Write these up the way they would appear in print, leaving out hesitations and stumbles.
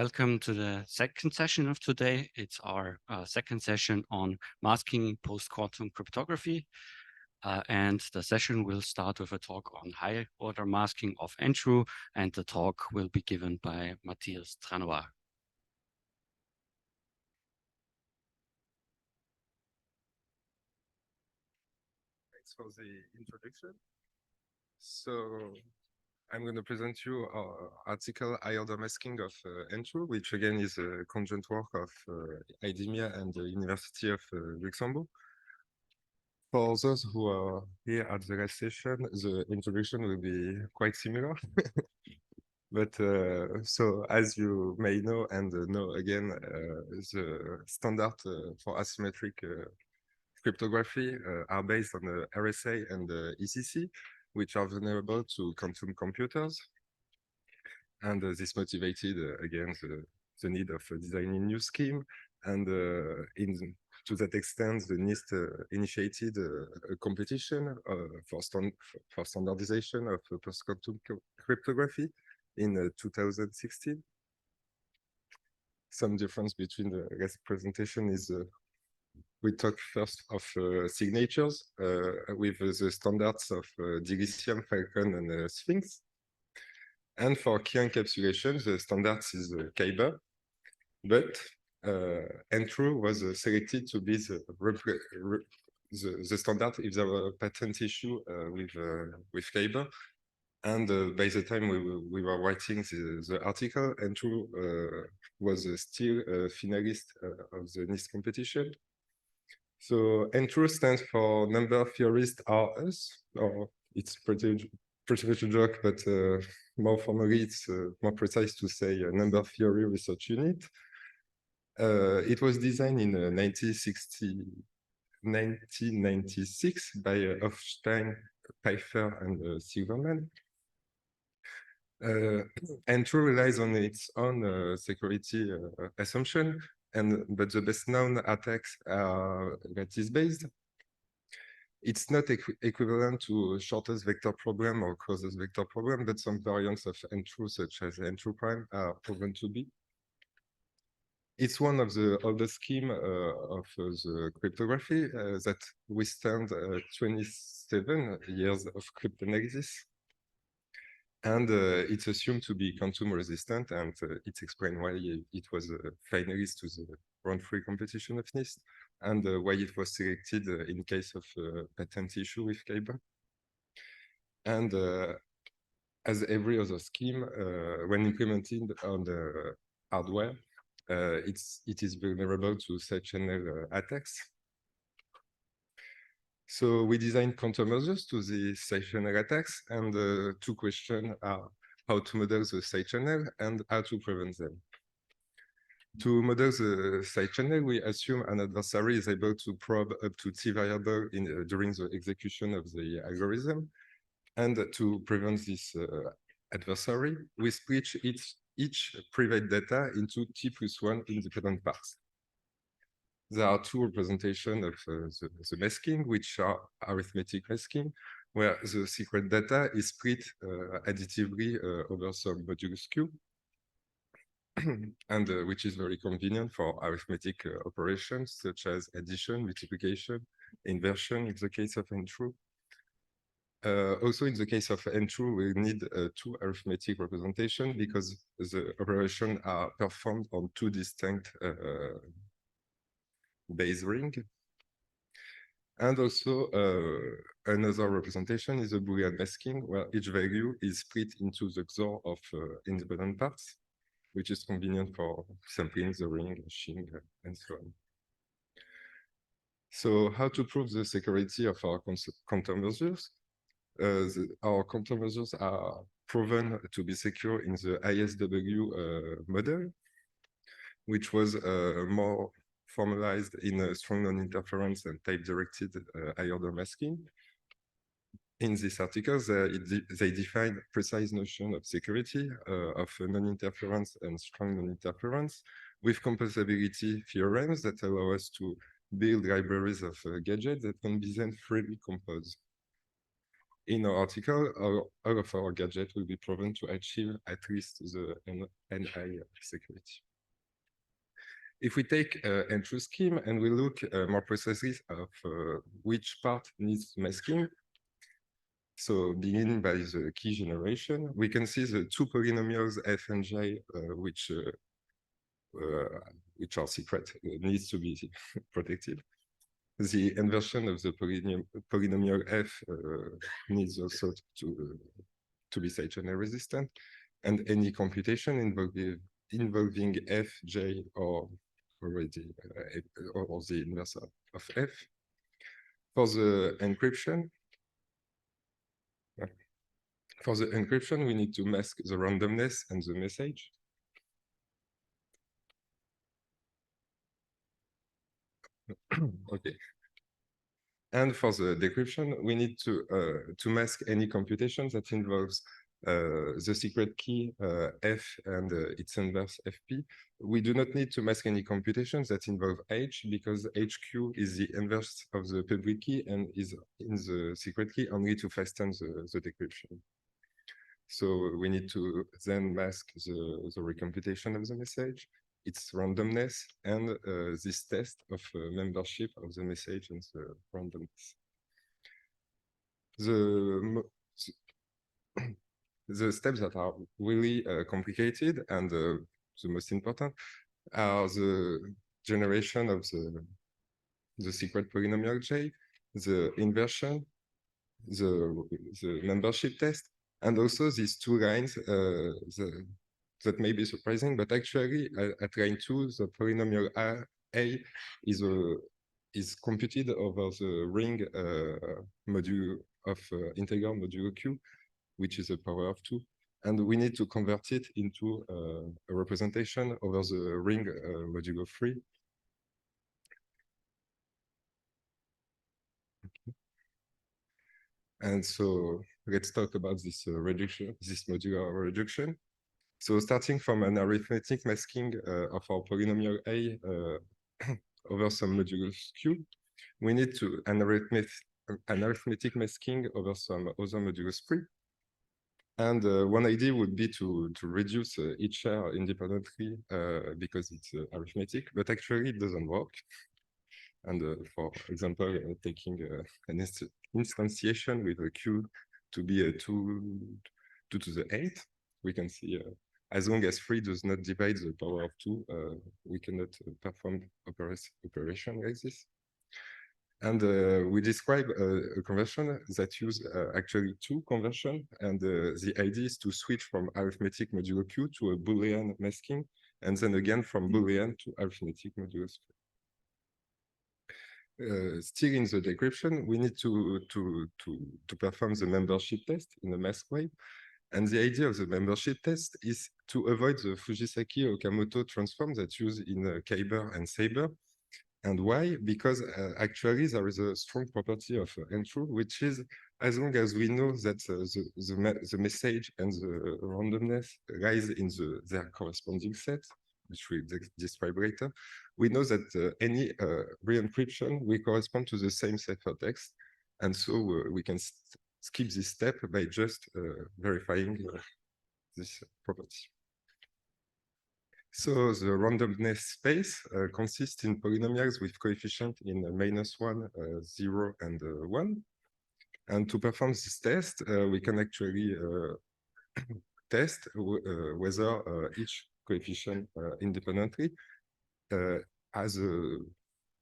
Welcome to the second session of today. It's our second session on masking post-quantum cryptography. And the session will start with a talk on high-order masking of N-true, and the talk will be given by Matthias Tranois. Thanks for the introduction. So I'm going to present you our article, High-Order Masking of N-true, which again is a conjoint work of IDEMIA and the University of Luxembourg. For those who are here at the last session, the introduction will be quite similar. But so as you may know and know again, the standard for asymmetric cryptography are based on the RSA and the ECC, which are vulnerable to quantum computers. And this motivated, again, the need of designing new scheme. And to that extent, the NIST initiated a competition for standardization of post-quantum cryptography in 2016. Some difference between the last presentation is we talk first of signatures with the standards of Dilithium, Falcon, and Sphinx. And for key encapsulation, the standards is Kyber. But N-true was selected to be the standard if there were a patent issue with Kyber. And by the time we were writing the article, N-true was still a finalist of the NIST competition. So N-true stands for Number Theorist Are Us, or it's pretty much a joke, but more formally, it's more precise to say Number Theory Research Unit. It was designed in 1996 by Hofstein, Pfeiffer, and Silverman. N-true relies on its own security assumption, but the best known attacks are lattice-based. It's not equivalent to shortest vector problem or closest vector problem, but some variants of N-true, such as N-true prime, are proven to be. It's one of the oldest schemes of the cryptography that withstand 27 years of cryptanalysis. And it's assumed to be quantum resistant, and it's explained why it was a finalist to the round 3 competition of NIST, and why it was selected in case of patent issue with Kyber. And as every other scheme, when implemented on the hardware, it is vulnerable to side-channel attacks. So we designed countermeasures to the side-channel attacks, and two questions are how to model the side channel and how to prevent them. To model the side channel, we assume an adversary is able to probe up to T variable during the execution of the algorithm. And to prevent this adversary, we split each private data into T+1 independent parts. There are two representations of the masking, which are arithmetic masking, where the secret data is split additively over some modulus Q, and which is very convenient for arithmetic operations, such as addition, multiplication, inversion in the case of N-true. Also, in the case of N-true, we need two arithmetic representations because the operations are performed on two distinct base rings. And also, another representation is a Boolean masking, where each value is split into the XOR of independent parts, which is convenient for sampling the ring, hashing, and so on. So how to prove the security of our countermeasures? Our countermeasures are proven to be secure in the ISW model, which was more formalized in a strong non-interference and type-directed high-order masking. In this article, they define precise notion of security of non-interference and strong non-interference with composability theorems that allow us to build libraries of gadgets that can be then freely composed. in our article, all of our gadgets will be proven to achieve at least the NI security. If we take an entry scheme and we look more precisely of which part needs masking, so beginning by the key generation, we can see the two polynomials f and j, which are secret, needs to be protected. The inversion of the polynomial f needs also to be side-channel resistant, and any computation involving f, j, or already or the inverse of f. For the encryption, we need to mask the randomness and the message. Okay. And for the decryption, we need to mask any computation that involves the secret key F and its inverse FP. We do not need to mask any computations that involve H, because HQ is the inverse of the public key and is in the secret key only to fasten the decryption. So we need to then mask the recomputation of the message, its randomness, and this test of membership of the message and the randomness. The steps that are really complicated and the most important are the generation of the secret polynomial J, the inversion, the membership test, and also these two lines that may be surprising, but actually at line 2, the polynomial A is computed over the ring module of integer modulo Q, which is a power of 2. And we need to convert it into a representation over the ring modulo 3. And so let's talk about this reduction, this modular reduction. So starting from an arithmetic masking of our polynomial A over some modulus Q, we need to an arithmetic masking over some other modulus 3. And one idea would be to reduce each share independently because it's arithmetic, but actually it doesn't work. And for example, taking an instantiation with a Q to be a 2 to the 8, we can see as long as 3 does not divide the power of 2, we cannot perform operation like this. And we describe a conversion that use actually 2 conversion. And the idea is to switch from arithmetic modulo Q to a Boolean masking, and then again from Boolean to arithmetic modulo Q. Still in the decryption, we need to perform the membership test in a masked way. And the idea of the membership test is to avoid the Fujisaki-Okamoto transform that's used in Kyber and Saber. And why? Because actually there is a strong property of N-true, which is as long as we know that the message and the randomness lies in their corresponding set, which we'll describe later, we know that any re-encryption will correspond to the same ciphertext. And so we can skip this step by just verifying this property. So the randomness space consists in polynomials with coefficient in -1, 0, and 1. And to perform this test, we can actually test whether each coefficient independently is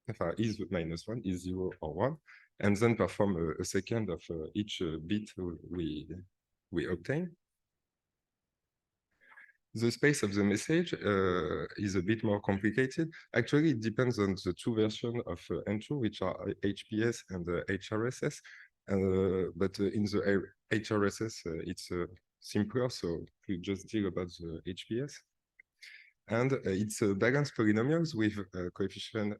-1, is 0, or 1, and then perform a second of each bit we obtain. The space of the message is a bit more complicated. Actually, it depends on the 2 versions of N-true, which are HPS and HRSS. But in the HRSS, it's simpler, so we just deal about the HPS. And it's balanced polynomials with coefficient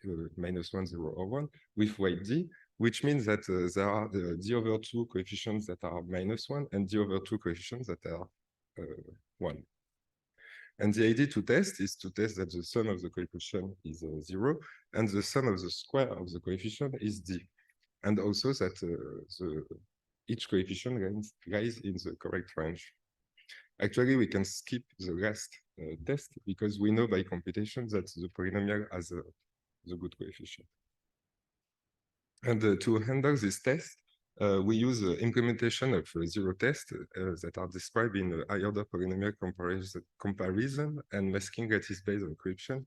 -1, 0, or 1 with weight D, which means that there are the d/2 coefficients that are -1 and d/2 coefficients that are 1. And the idea to test is to test that the sum of the coefficient is 0 and the sum of the square of the coefficient is D. And also that each coefficient lies in the correct range. Actually, we can skip the last test because we know by computation that the polynomial has the good coefficient. And to handle this test, we use implementation of zero tests that are described in high-order polynomial comparison and masking lattice-based encryption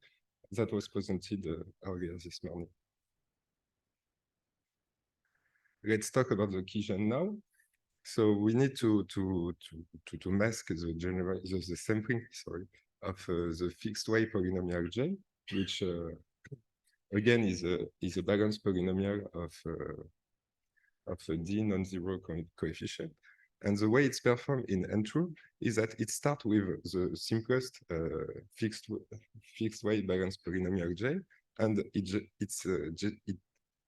that was presented earlier this morning. Let's talk about the CHES now. So we need to mask the sampling, of the fixed way polynomial J, which again is a balanced polynomial of a D non-zero coefficient. And the way it's performed in N-true is that it starts with the simplest fixed way balanced polynomial J, and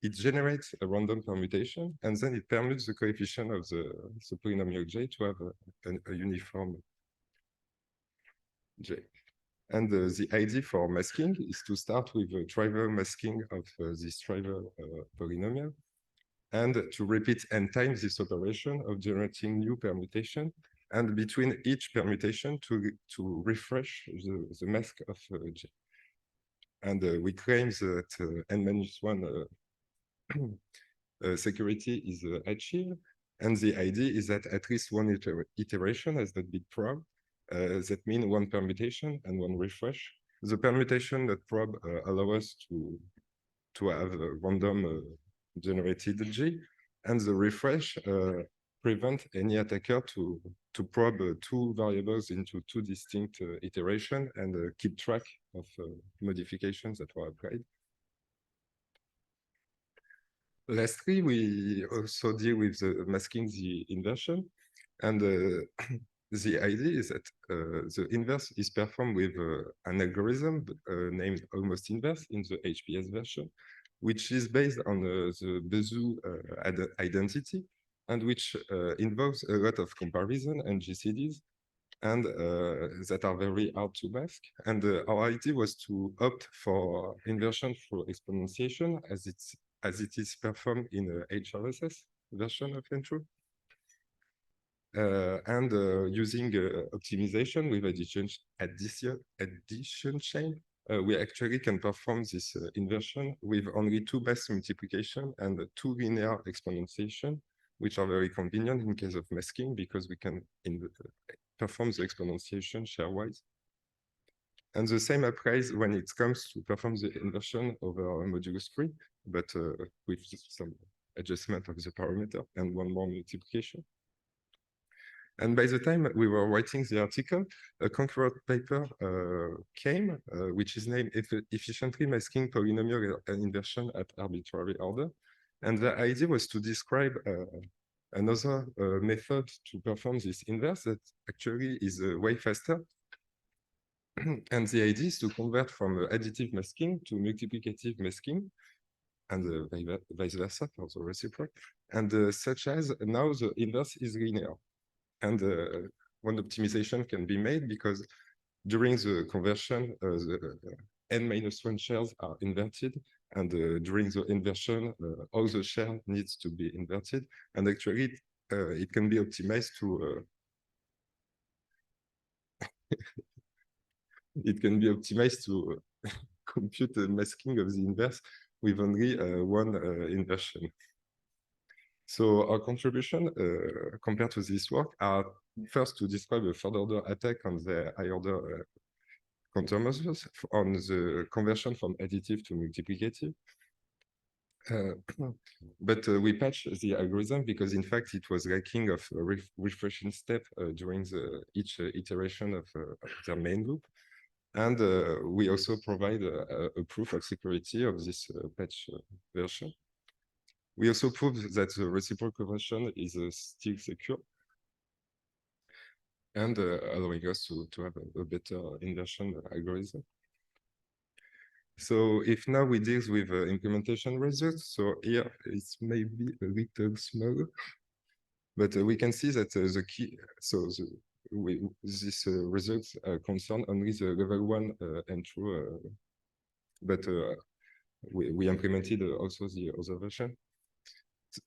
it generates a random permutation, and then it permutes the coefficient of the polynomial J to have a uniform J. And the idea for masking is to start with a trivial masking of this trivial polynomial, and to repeat n times this operation of generating new permutation, and between each permutation to refresh the mask of J. And we claim that n-1 security is achieved, and the idea is that at least one iteration has not been probed. That means one permutation and one refresh. The permutation that probe allow us to have a random generated G, and the refresh prevent any attacker to probe two variables into two distinct iterations and keep track of modifications that were applied. Lastly, we also deal with masking the inversion, and the idea is that the inverse is performed with an algorithm named almost inverse in the HPS version, which is based on the Bezout identity, and which involves a lot of comparison and GCDs, and that are very hard to mask. And our idea was to opt for inversion through exponentiation as it is performed in a HRSS version of N-true. And using optimization with addition chain, we actually can perform this inversion with only two base multiplication and two linear exponentiation, which are very convenient in case of masking because we can perform the exponentiation share-wise. And the same applies when it comes to perform the inversion over modulus 3, but with some adjustment of the parameter and one more multiplication. And by the time we were writing the article, a concurrent paper came, which is named Efficiently Masking Polynomial Inversion at Arbitrary Order. And the idea was to describe another method to perform this inverse that actually is way faster. And the idea is to convert from additive masking to multiplicative masking, and vice versa for the reciprocal. And such as now the inverse is linear. And one optimization can be made because during the conversion, the n-1 shares are inverted, and during the inversion, all the share needs to be inverted. And actually, it can be optimized to compute the masking of the inverse with only one inversion. So our contribution compared to this work are first to describe a third-order attack on the high-order countermeasures on the conversion from additive to multiplicative. But we patched the algorithm because, in fact, it was lacking of a refreshing step during each iteration of their main loop. And we also provide a proof of security of this patch version. We also proved that the reciprocal conversion is still secure, and allowing us to have a better inversion algorithm. So if now we deal with implementation results, so here it's maybe a little small, but we can see that the key, so these results concern only the level 1 N-true, but we implemented also the other version.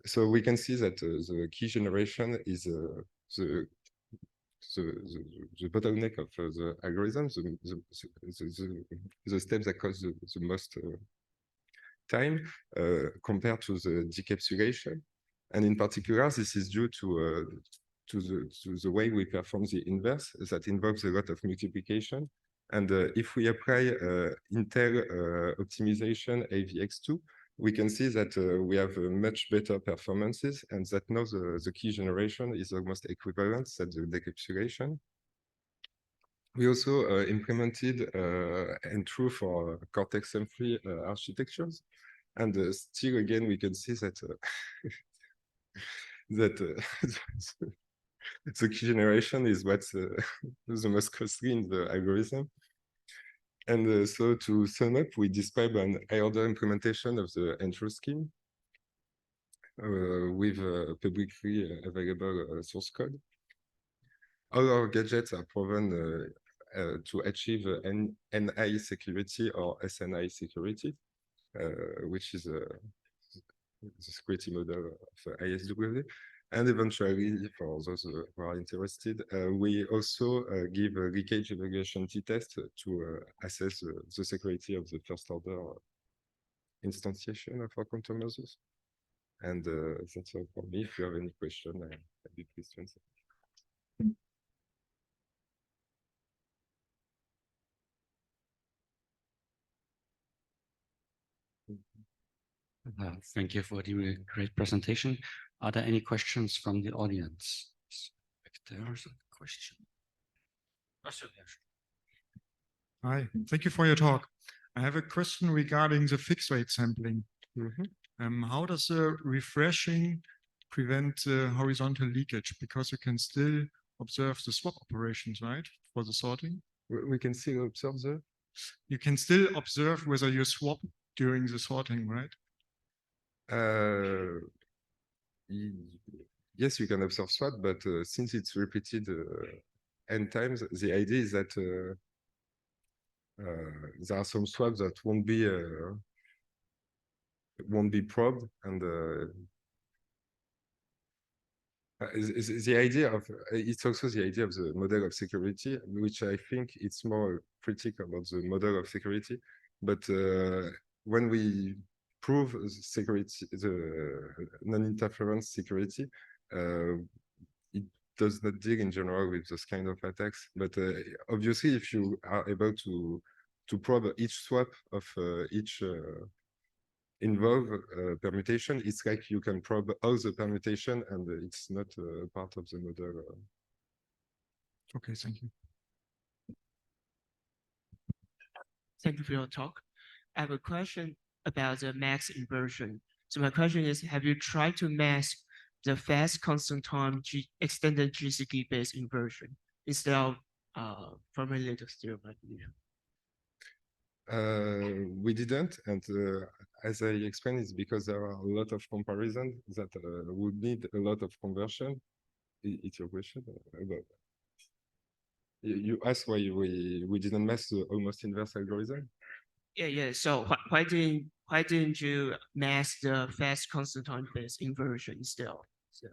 So we can see that the key generation is the bottleneck of the algorithm, the step that costs the most time compared to the decapsulation. And in particular, this is due to the way we perform the inverse that involves a lot of multiplication. And if we apply Intel optimization AVX2, we can see that we have much better performances, and that now the key generation is almost equivalent to the decapsulation. We also implemented N-true for Cortex-M3 architectures. And still, again, we can see that that the key generation is what's the most costly in the algorithm. And so to sum up, we describe an high-order implementation of the N-true scheme with publicly available source code. All our gadgets are proven to achieve NI security or SNI security, which is the security model of ISW. And eventually, for those who are interested, we also give a leakage evaluation t-test to assess the security of the first order instantiation of our countermeasures. And that's all for me. If you have any question, I'd be pleased to answer. Thank you for the great presentation. Are there any questions from the audience? There's a question. Hi, thank you for your talk. I have a question regarding the fixed rate sampling. How does the refreshing prevent horizontal leakage? Because you can still observe the swap operations, right, for the sorting? We can still observe the? You can still observe whether you swap during the sorting, right? Yes, you can observe swap, but since it's repeated n times, the idea is that there are some swaps that won't be probed, and the idea of it's also the idea of the model of security, which I think it's more critique about the model of security. But when we prove the security, the non-interference security, it does not deal in general with this kind of attacks. But obviously, if you are able to probe each swap of each involve permutation, it's like you can probe all the permutation, and it's not part of the model. Okay, thank you. Thank you for your talk. I have a question about the mask inversion. So my question is, have you tried to mask the fast constant time extended GCD-based inversion instead of formulated theorem, I believe? We didn't, and as I explained, it's because there are a lot of comparisons that would need a lot of conversion. It's your question about. You asked why we didn't mask the almost inverse algorithm. Yeah. So why didn't you mask the fast constant time based inversion instead? So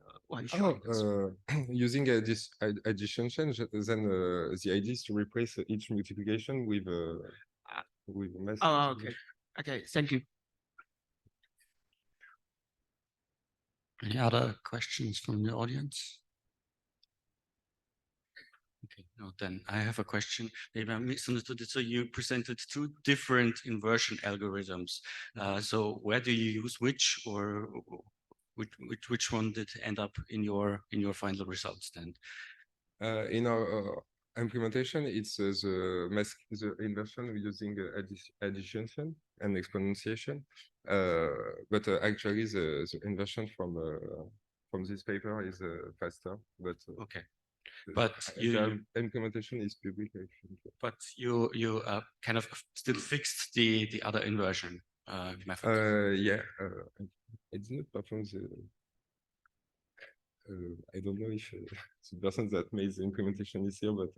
using this addition change, then the idea is to replace each multiplication with mask. Oh, okay. Okay, thank you. Any other questions from the audience? Okay, no, then I have a question. Maybe I misunderstood it. So you presented two different inversion algorithms. So where do you use which, or which one did end up in your final results then? In our implementation, it's the inversion using addition and exponentiation. But actually, the inversion from this paper is faster. But okay. But the implementation is public. But you kind of still fixed the other inversion method. Yeah, I did not perform the. I don't know if the person that made the implementation is here, but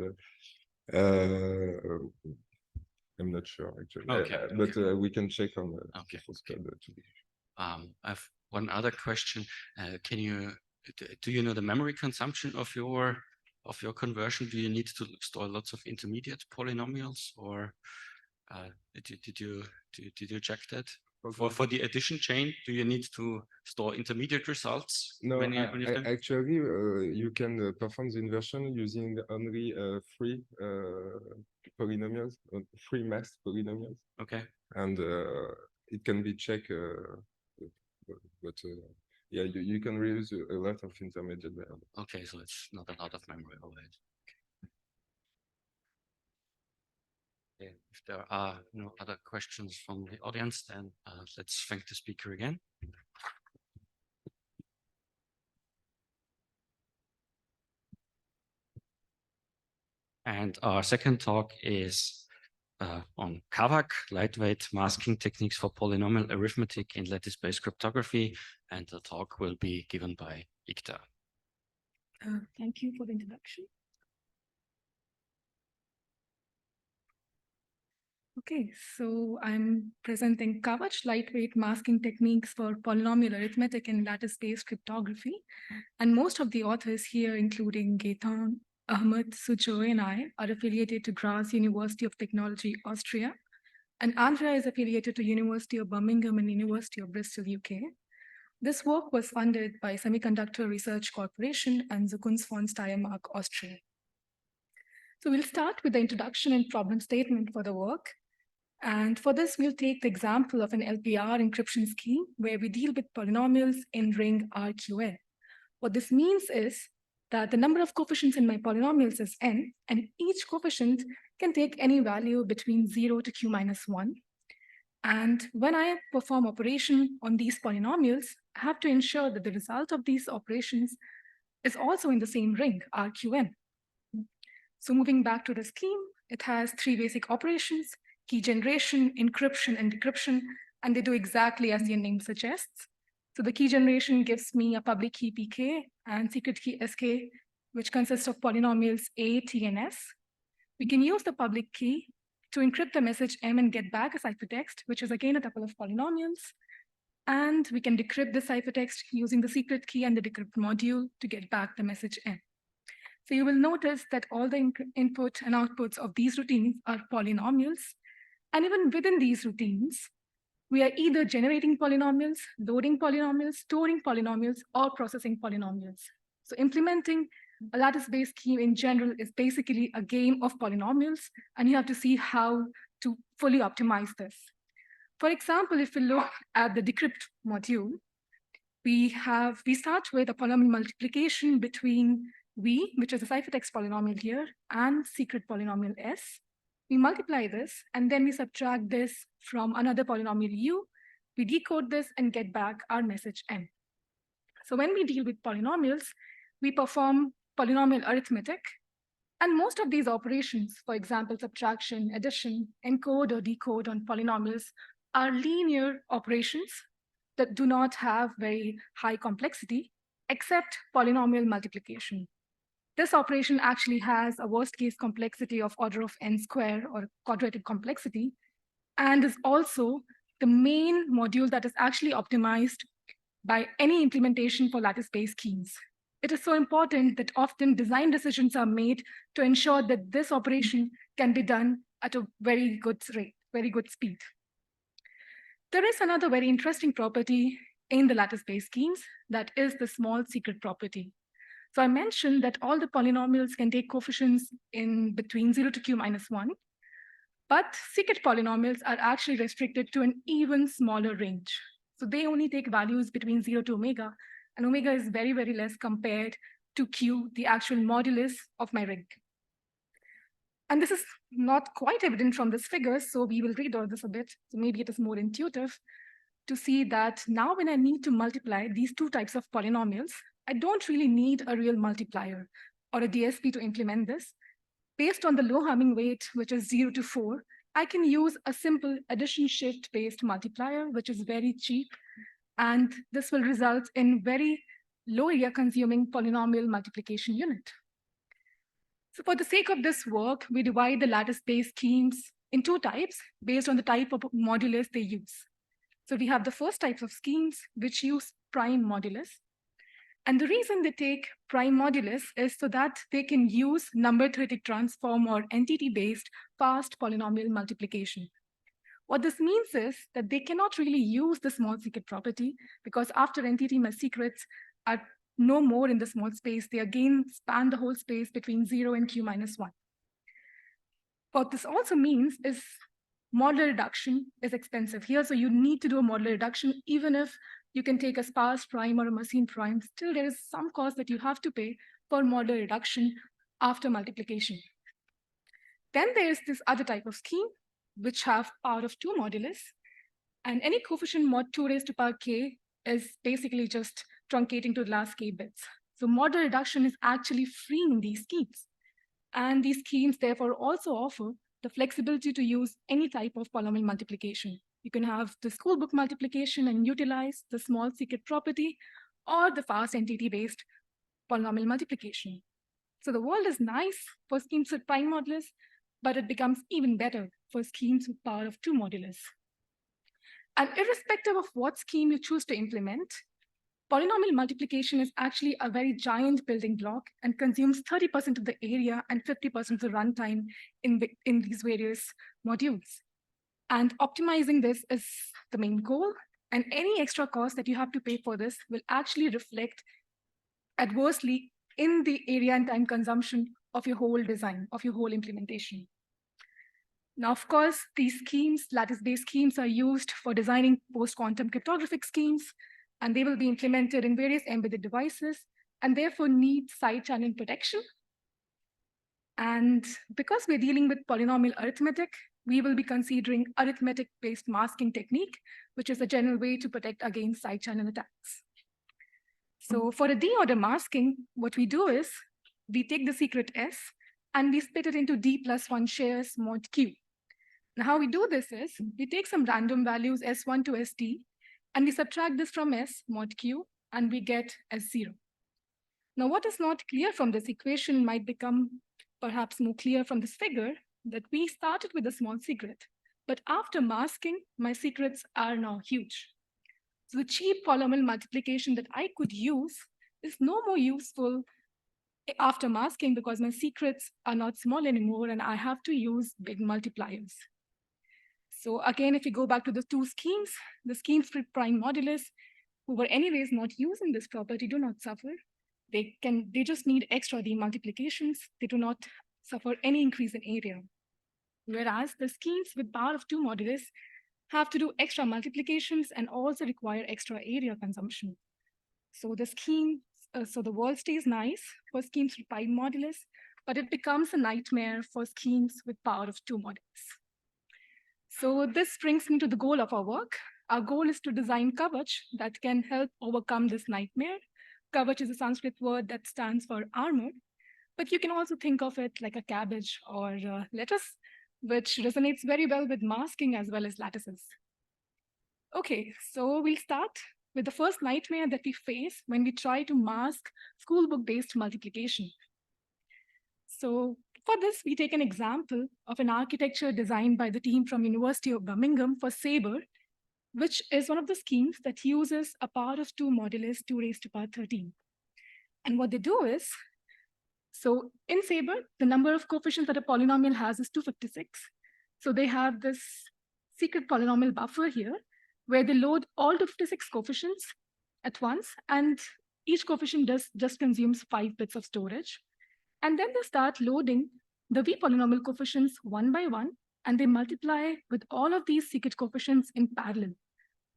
I'm not sure actually. Okay, but we can check on the okay. source code today. I've one other question. Do you know the memory consumption of your conversion? Do you need to store lots of intermediate polynomials, or did you check that? For the addition chain, do you need to store intermediate results? No, when you actually, you can perform the inversion using only free polynomials, free masked polynomials. Okay. And it can be checked, but yeah, you can reuse a lot of intermediate variables. Okay, so it's not a lot of memory. All right. Okay. If there are no other questions from the audience, then let's thank the speaker again. And our second talk is on CAVAC, lightweight masking techniques for polynomial arithmetic in lattice-based cryptography. And the talk will be given by Ikta. Thank you for the introduction. Okay, so I'm presenting CAVAC, lightweight masking techniques for polynomial arithmetic in lattice-based cryptography. And most of the authors here, including Gaetan, Ahmed, Sujoy, and I, are affiliated to Graz University of Technology, Austria. And Andrea is affiliated to University of Birmingham and University of Bristol, UK. This work was funded by Semiconductor Research Corporation and Zukunftsfonds Steiermark, Austria. So we'll start with the introduction and problem statement for the work. And for this, we'll take the example of an LPR encryption scheme where we deal with polynomials in ring RQN. What this means is that the number of coefficients in my polynomials is n, and each coefficient can take any value between 0 to q minus 1. And when I perform operation on these polynomials, I have to ensure that the result of these operations is also in the same ring, RQN. So moving back to the scheme, it has three basic operations: key generation, encryption, and decryption, and they do exactly as the name suggests. So the key generation gives me a public key PK and secret key SK, which consists of polynomials A, T, and S. We can use the public key to encrypt the message M and get back a ciphertext, which is again a tuple of polynomials. And we can decrypt the ciphertext using the secret key and the decrypt module to get back the message M. So you will notice that all the input and outputs of these routines are polynomials. And even within these routines, we are either generating polynomials, loading polynomials, storing polynomials, or processing polynomials. So implementing a lattice-based scheme in general is basically a game of polynomials, and you have to see how to fully optimize this. For example, if we look at the decrypt module, we start with a polynomial multiplication between V, which is a ciphertext polynomial here, and secret polynomial S. We multiply this, and then we subtract this from another polynomial U. We decode this and get back our message M. So when we deal with polynomials, we perform polynomial arithmetic. And most of these operations, for example, subtraction, addition, encode or decode on polynomials, are linear operations that do not have very high complexity, except polynomial multiplication. This operation actually has a worst case complexity of order of n square, or quadratic complexity, and is also the main module that is actually optimized by any implementation for lattice-based schemes. It is so important that often design decisions are made to ensure that this operation can be done at a very good rate, very good speed. There is another very interesting property in the lattice-based schemes, that is the small secret property. So I mentioned that all the polynomials can take coefficients in between 0 to q minus 1, but secret polynomials are actually restricted to an even smaller range. So they only take values between 0 to omega, and omega is very, very less compared to q, the actual modulus of my ring. And this is not quite evident from this figure, so we will read over this a bit. So maybe it is more intuitive to see that now when I need to multiply these two types of polynomials, I don't really need a real multiplier or a DSP to implement this. Based on the low Hamming weight, which is 0 to 4, I can use a simple addition shift based multiplier, which is very cheap. And this will result in very low area consuming polynomial multiplication unit. So for the sake of this work, we divide the lattice-based schemes in two types based on the type of modulus they use. So we have the first types of schemes which use prime modulus. And the reason they take prime modulus is so that they can use number theoretic transform or entity-based fast polynomial multiplication. What this means is that they cannot really use the small secret property because after entity, my secrets are no more in the small space. They again span the whole space between 0 and q minus 1. What this also means is modular reduction is expensive here. So you need to do a modular reduction, even if you can take a sparse prime or a machine prime, still there is some cost that you have to pay for modular reduction after multiplication. Then there's this other type of scheme, which have power of 2 modulus. And any coefficient mod 2 raised to power k is basically just truncating to the last k bits. So modular reduction is actually freeing these schemes. And these schemes therefore also offer the flexibility to use any type of polynomial multiplication. You can have the school book multiplication and utilize the small secret property or the fast entity-based polynomial multiplication. So the world is nice for schemes with prime modulus, but it becomes even better for schemes with power of 2 modulus. And irrespective of what scheme you choose to implement, polynomial multiplication is actually a very giant building block and consumes 30% of the area and 50% of the runtime in these various modules. And optimizing this is the main goal. And any extra cost that you have to pay for this will actually reflect adversely in the area and time consumption of your whole design, of your whole implementation. Now, of course, these schemes, lattice-based schemes, are used for designing post-quantum cryptographic schemes, and they will be implemented in various embedded devices, and therefore need side channel protection. And because we're dealing with polynomial arithmetic, we will be considering arithmetic-based masking technique, which is a general way to protect against side channel attacks. So for a d-order masking, what we do is we take the secret S and we split it into d+1 shares mod q. Now how we do this is we take some random values S1 to SD and we subtract this from S mod q and we get S0. Now what is not clear from this equation might become perhaps more clear from this figure, that we started with a small secret, but after masking, my secrets are now huge. So the cheap polynomial multiplication that I could use is no more useful after masking because my secrets are not small anymore and I have to use big multipliers. So again, if you go back to the two schemes, the schemes with prime modulus, who were anyways not using this property, do not suffer. They just need extra demultiplications. They do not suffer any increase in area. Whereas the schemes with power of 2 modulus have to do extra multiplications and also require extra area consumption. So the scheme, so the world stays nice for schemes with prime modulus, but it becomes a nightmare for schemes with power of 2 modulus. So this brings me to the goal of our work. Our goal is to design Kavach that can help overcome this nightmare. Kavach is a Sanskrit word that stands for armor, but you can also think of it like a cabbage or lettuce, which resonates very well with masking as well as lattices. Okay, so we'll start with the first nightmare that we face when we try to mask schoolbook-based multiplication. So for this, we take an example of an architecture designed by the team from University of Birmingham for Sabre, which is one of the schemes that uses a power of 2 modulus 2 raised to power 13. And what they do is, so in Sabre, the number of coefficients that a polynomial has is 256. So they have this secret polynomial buffer here, where they load all 256 coefficients at once, and each coefficient just consumes 5 bits of storage. And then they start loading the V polynomial coefficients one by one, and they multiply with all of these secret coefficients in parallel.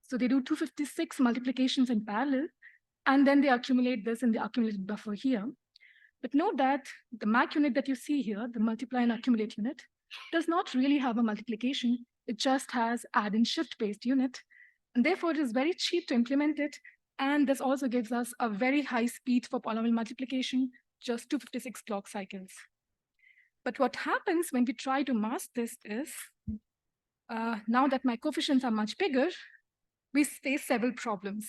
So they do 256 multiplications in parallel, and then they accumulate this in the accumulated buffer here. But note that the MAC unit that you see here, the multiply and accumulate unit, does not really have a multiplication. It just has add and shift based unit. And therefore, it is very cheap to implement it. And this also gives us a very high speed for polynomial multiplication, just 256 clock cycles. But what happens when we try to mask this is, now that my coefficients are much bigger, we face several problems.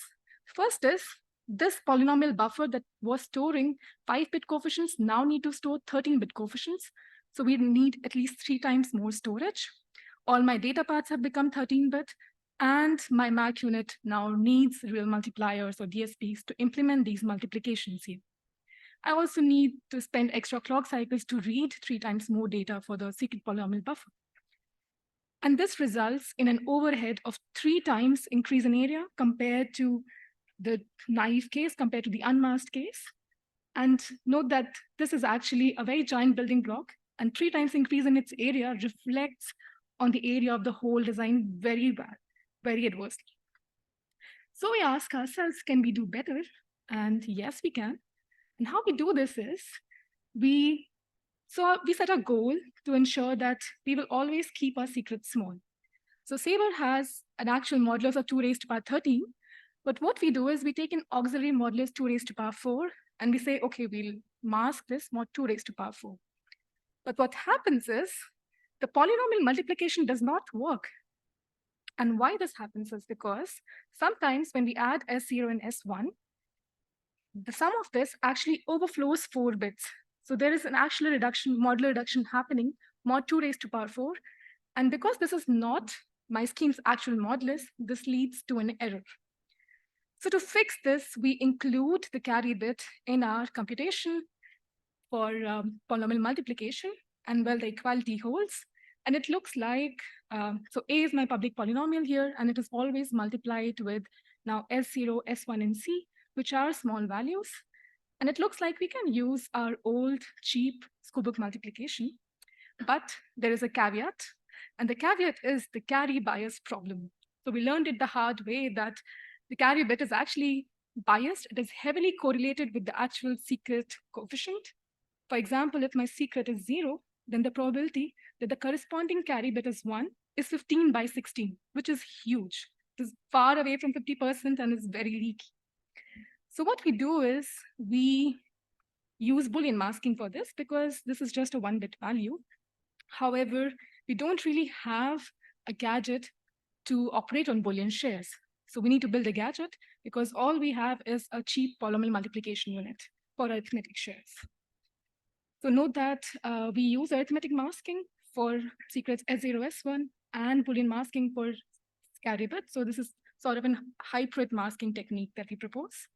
First is, this polynomial buffer that was storing 5-bit coefficients now need to store 13-bit coefficients. So we need at least 3 times more storage. All my data paths have become 13-bit, And my MAC unit now needs real multipliers or DSPs to implement these multiplications here. I also need to spend extra clock cycles to read 3 times more data for the secret polynomial buffer. And this results in an overhead of 3 times increase in area compared to the naive case, compared to the unmasked case. And note that this is actually a very giant building block, and 3 times increase in its area reflects on the area of the whole design very bad, very adversely. So we ask ourselves, can we do better? And yes, we can. And how we do this is, we set a goal to ensure that we will always keep our secrets small. So Sabre has an actual modulus of 2 raised to power 13, but what we do is we take an auxiliary modulus 2 raised to power 4, and we say, okay, we'll mask this mod 2 raised to power 4. But what happens is the polynomial multiplication does not work. And why this happens is because sometimes when we add S0 and S1, the sum of this actually overflows 4 bits. So there is an actual reduction, modular reduction happening, mod 2 raised to power 4. And because this is not my scheme's actual modulus, this leads to an error. So to fix this, we include the carry bit in our computation for polynomial multiplication, and well, the equality holds. And it looks like, so A is my public polynomial here, and it is always multiplied with now S0, S1, and C, which are small values. And it looks like we can use our old cheap schoolbook multiplication, but there is a caveat, and the caveat is the carry bias problem. So we learned it the hard way that the carry bit is actually biased. It is heavily correlated with the actual secret coefficient. For example, if my secret is 0, then the probability that the corresponding carry bit is 1 is 15 by 16, which is huge. It is far away from 50% and is very leaky. So what we do is we use Boolean masking for this because this is just a 1-bit value. However, we don't really have a gadget to operate on Boolean shares. So we need to build a gadget because all we have is a cheap polynomial multiplication unit for arithmetic shares. So note that we use arithmetic masking for secrets S0, S1, and Boolean masking for carry bit. So this is sort of a hybrid masking technique that we propose.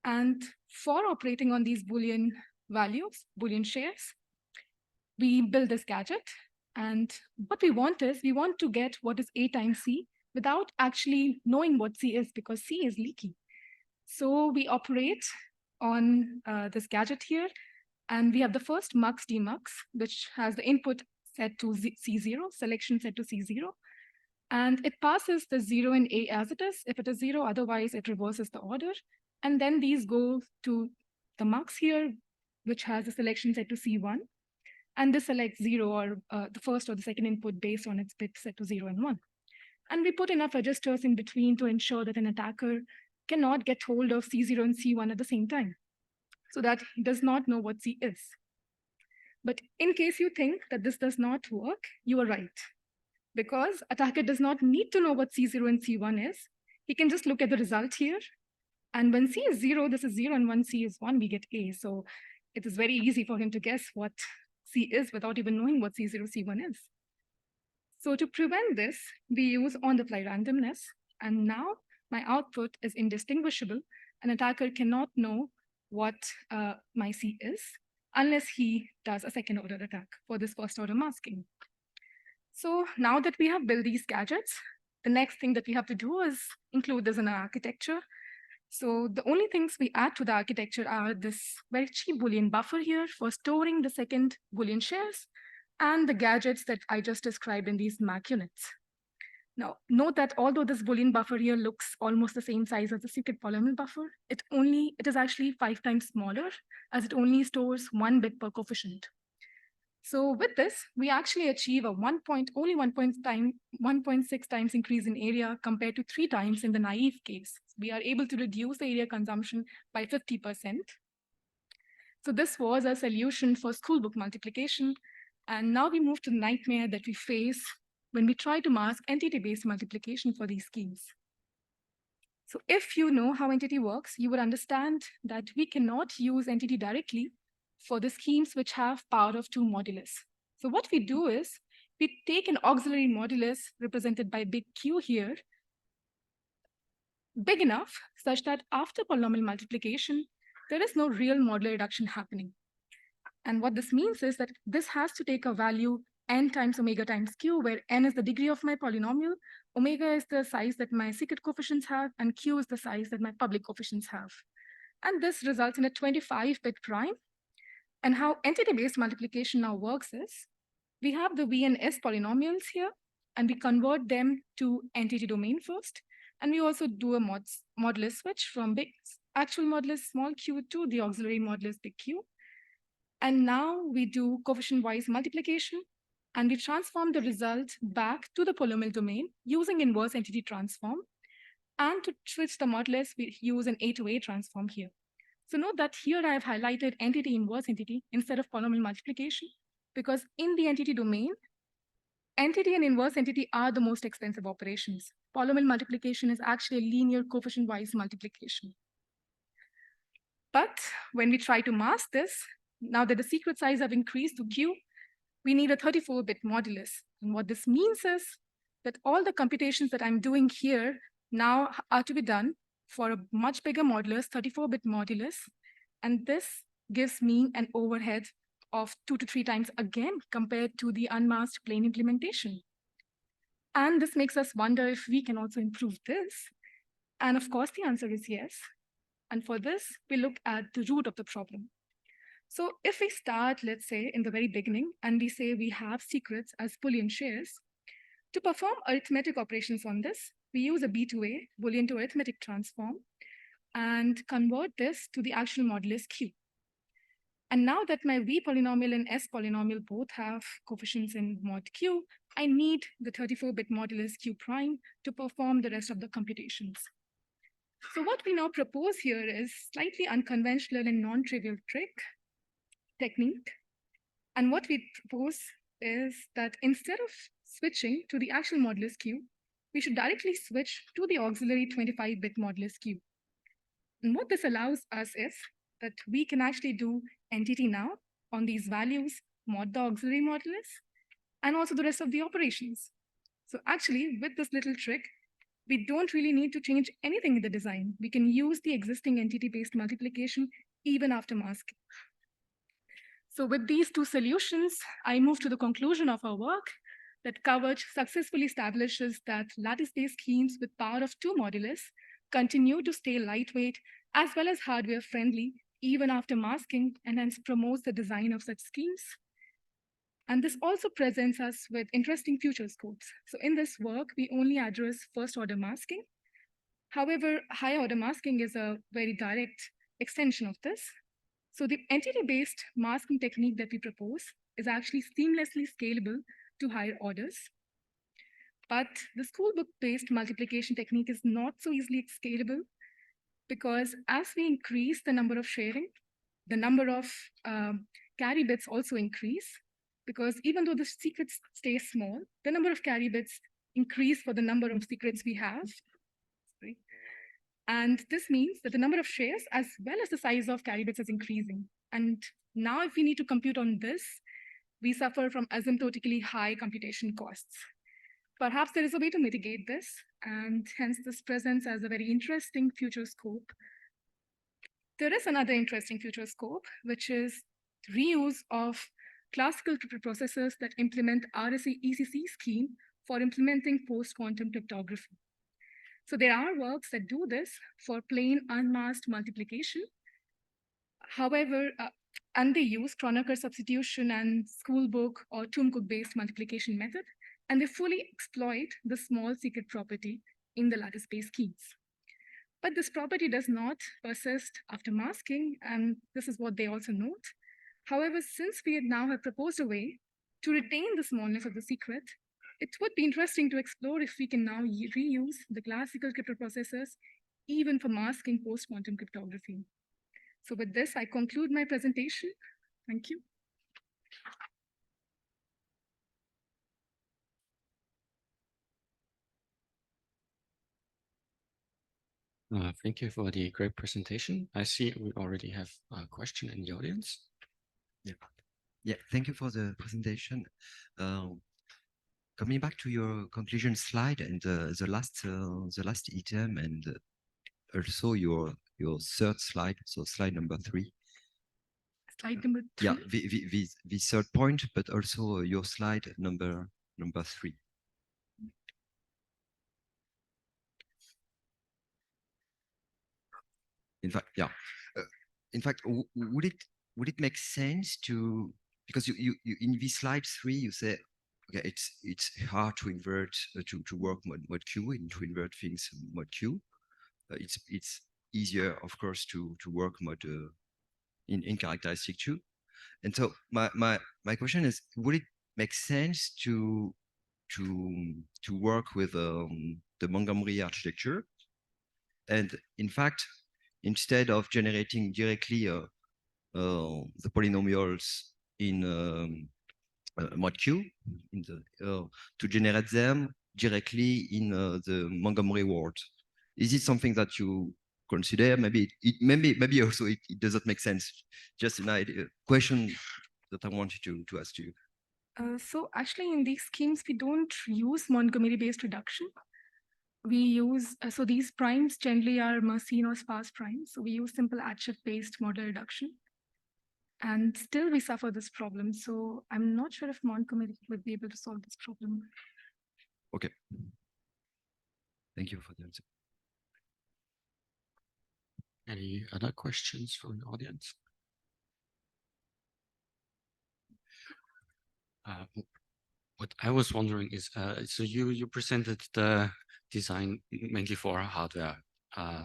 And for operating on these Boolean values, Boolean shares, we build this gadget. And what we want is, we want to get what is A times C without actually knowing what C is, because C is leaky. So we operate on this gadget here, and we have the first mux demux, which has the input set to C0, selection set to C0. And it passes the 0 and A as it is. If it is 0, otherwise it reverses the order. And then these go to the mux here, which has a selection set to C1. And this selects 0 or the first or the second input based on its bit set to 0 and 1. And we put enough registers in between to ensure that an attacker cannot get hold of C0 and C1 at the same time, so that he does not know what C is. But in case you think that this does not work, you are right. Because attacker does not need to know what C0 and C1 is. He can just look at the result here. And when C is 0, this is 0, and when C is 1, we get A. So it is very easy for him to guess what C is without even knowing what C0, C1 is. So to prevent this, we use on-the-fly randomness. And now my output is indistinguishable. An attacker cannot know what my C is unless he does a second-order attack for this first-order masking. So now that we have built these gadgets, the next thing that we have to do is include this in our architecture. So the only things we add to the architecture are this very cheap Boolean buffer here for storing the second Boolean shares and the gadgets that I just described in these MAC units. Now, note that although this Boolean buffer here looks almost the same size as the secret polynomial buffer, it is actually 5 times smaller, as it only stores 1 bit per coefficient. So with this, we actually achieve a only 1.6 times increase in area compared to 3 times in the naive case. We are able to reduce the area consumption by 50%. So this was a solution for schoolbook multiplication. And now we move to the nightmare that we face when we try to mask entity-based multiplication for these schemes. So if you know how entity works, you would understand that we cannot use entity directly for the schemes which have power of 2 modulus. So what we do is we take an auxiliary modulus represented by big Q here, big enough such that after polynomial multiplication, there is no real modular reduction happening. And what this means is that this has to take a value n times omega times q, where n is the degree of my polynomial, omega is the size that my secret coefficients have, and q is the size that my public coefficients have. And this results in a 25-bit prime. And how entity-based multiplication now works is, we have the V and S polynomials here, and we convert them to entity domain first. And we also do a modulus switch from big actual modulus small q to the auxiliary modulus big Q. And now we do coefficient-wise multiplication, and we transform the result back to the polynomial domain using inverse entity transform. And to switch the modulus, we use an A to A transform here. So note that here I have highlighted entity inverse entity instead of polynomial multiplication, because in the entity domain, entity and inverse entity are the most expensive operations. Polynomial multiplication is actually a linear coefficient-wise multiplication. But when we try to mask this, now that the secret size have increased to Q, we need a 34-bit modulus. And what this means is that all the computations that I'm doing here now are to be done for a much bigger modulus, 34-bit modulus. And this gives me an overhead of 2 to 3 times again compared to the unmasked plain implementation. And this makes us wonder if we can also improve this. And of course, the answer is yes. And for this, we look at the root of the problem. So if we start, let's say, in the very beginning, and we say we have secrets as Boolean shares, to perform arithmetic operations on this, we use a B2A, Boolean to arithmetic transform, and convert this to the actual modulus Q. And now that my V polynomial and S polynomial both have coefficients in mod Q, I need the 34-bit modulus Q prime to perform the rest of the computations. So what we now propose here is slightly unconventional and non-trivial technique. And what we propose is that instead of switching to the actual modulus Q, we should directly switch to the auxiliary 25-bit modulus Q. And what this allows us is that we can actually do entity now on these values, mod the auxiliary modulus, and also the rest of the operations. So actually, with this little trick, we don't really need to change anything in the design. We can use the existing entity-based multiplication even after masking. So with these two solutions, I move to the conclusion of our work that Kavach successfully establishes that lattice-based schemes with power of 2 modulus continue to stay lightweight as well as hardware-friendly even after masking, and hence promotes the design of such schemes. And this also presents us with interesting future scopes. So in this work, we only address first-order masking. However, higher-order masking is a very direct extension of this. So the entity-based masking technique that we propose is actually seamlessly scalable to higher orders. But the schoolbook-based multiplication technique is not so easily scalable, because as we increase the number of sharing, the number of carry bits also increase, because even though the secrets stay small, the number of carry bits increase for the number of secrets we have. Sorry. And this means that the number of shares as well as the size of carry bits is increasing. And now if we need to compute on this, we suffer from asymptotically high computation costs. Perhaps there is a way to mitigate this, and hence this presents as a very interesting future scope. There is another interesting future scope, which is reuse of classical processors that implement RSA ECC scheme for implementing post-quantum cryptography. So there are works that do this for plain unmasked multiplication. However, and they use Kronecker substitution and schoolbook or Toomcook-based multiplication method, and they fully exploit the small secret property in the lattice-based schemes. But this property does not persist after masking, and this is what they also note. However, since we now have proposed a way to retain the smallness of the secret, it would be interesting to explore if we can now reuse the classical crypto processors even for masking post-quantum cryptography. So with this, I conclude my presentation. Thank you. Thank you for the great presentation. I see we already have a question in the audience. Yeah, thank you for the presentation. coming back to your conclusion slide and the last item and also your third slide, so slide number 3. Slide number 3. Yeah, the third point, but also your slide number 3. In fact, yeah. In fact, would it make sense to, because you in the slide 3 you say, okay, it's hard to invert to work mod Q and to invert things mod Q. It's easier, of course, to work mod in characteristic 2. And so my question is, would it make sense to work with the Montgomery architecture, and in fact, instead of generating directly the polynomials in mod Q, to generate them directly in the Montgomery world? Is it something that you consider? Maybe maybe also it doesn't make sense. Just an idea, question that I wanted to ask you. So actually in these schemes, we don't use Montgomery-based reduction. We use, so these primes generally are Mersenne or sparse primes. So we use simple add-shift-based model reduction. And still we suffer this problem. So I'm not sure if Montgomery would be able to solve this problem. Okay. Thank you for the answer. Any other questions from the audience? What I was wondering is, so you presented the design mainly for hardware,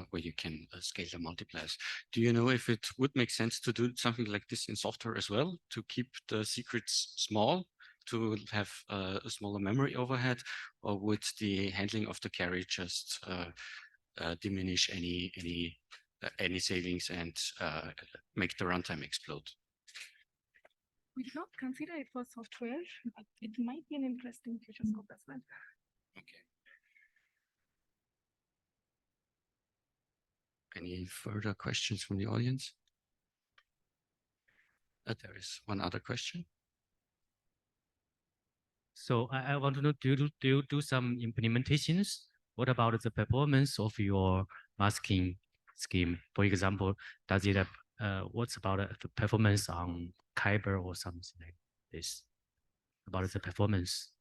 where you can scale the multipliers. Do you know if it would make sense to do something like this in software as well, to keep the secrets small, to have a smaller memory overhead, or would the handling of the carry just diminish any savings and make the runtime explode? We did not consider it for software, but it might be an interesting future scope as well. Okay. Any further questions from the audience? There is one other question. So I want to know, do you do some implementations? What about the performance of your masking scheme? For example, does it what's about the performance on Kyber or something like this? About the performance?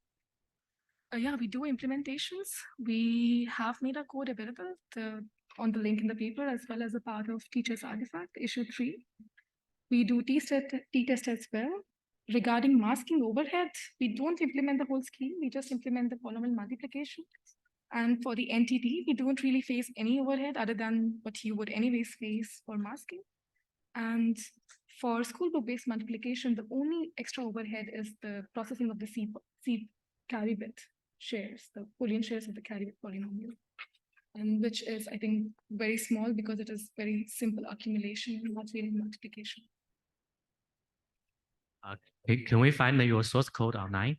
Yeah, we do implementations. We have made our code available on the link in the paper, as well as a part of teacher's artifact, issue 3. We do t-test as well. Regarding masking overhead, we don't implement the whole scheme. We just implement the polynomial multiplication. And for the NTT, we don't really face any overhead other than what you would anyways face for masking. And for school book-based multiplication, the only extra overhead is the processing of the C carry bit shares, the Boolean shares of the carry bit polynomial, and which is, I think, very small because it is very simple accumulation, not really multiplication. Can we find your source code online?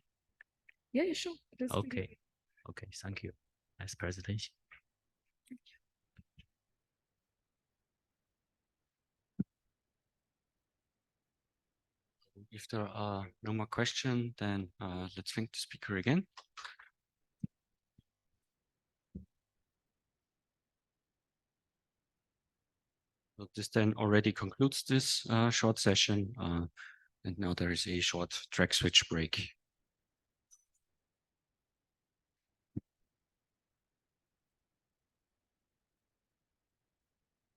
Yeah, sure. Okay. Okay, thank you. Nice presentation. Thank you. If there are no more questions, then let's thank the speaker again. So this then already concludes this short session. And now there is a short track switch break.